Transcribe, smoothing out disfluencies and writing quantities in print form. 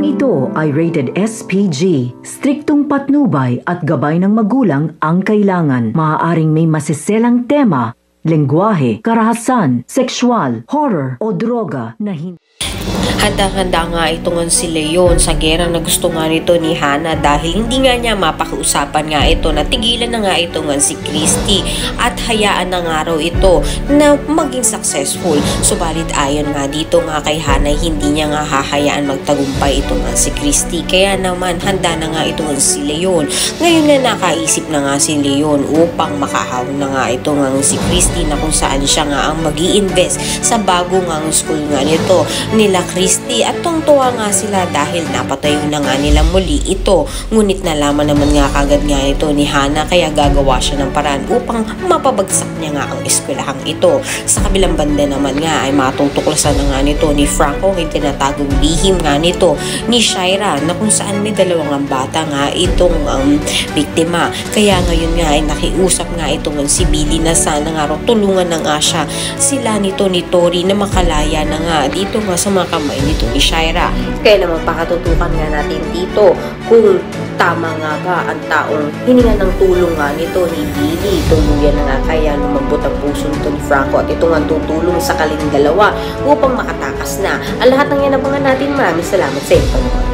Talang ito ay rated SPG. Striktong patnubay at gabay ng magulang ang kailangan. Maaaring may masiselang tema, lengguwahe, karahasan, sexual, horror o droga na hindi. Handang-handa nga ito nga si Leon sa gera na gusto nga nito ni Hannah dahil hindi nga niya mapakiusapan nga ito na tigilan na nga ito nga si Christy at hayaan na nga raw ito na maging successful. Subalit ayon nga dito nga kay Hannah, hindi niya nga hahayaan magtagumpay ito nga si Christy. Kaya naman handa na nga ito nga si Leon. Ngayon na nakaisip na nga si Leon upang makahawin na nga ito nga si Christy na kung saan siya nga ang mag-i-invest sa bago nga school nga nito nila Christy. At tungtuwa nga sila dahil napatayo na nga nila muli ito. Ngunit nalaman naman nga kagad nga ito ni Hannah kaya gagawa siya ng paraan upang mapabagsak niya nga ang eskwelahang ito. Sa kabilang banda naman nga ay matutuklasan na nga nito ni Franco ang tinatagong lihim nga nito ni Shaira na kung saan may dalawang bata nga itong biktima. Kaya ngayon nga ay nakiusap nga itong si Billy na sana nga raw tulungan na nga siya sila nito ni Tori na makalaya na nga dito nga sa mga kamay nito ni Shaira. Kaya naman pakatutukan nga natin dito kung tama nga ba ang taong hininga ng tulong nga nito ni Billy. Tuluyan na nga kaya lumambot ang puso nito ni Franco at ito nga tutulong sa kaling dalawa upang makatakas na. Ang lahat ng yan abangan natin. Maraming salamat sa inyo.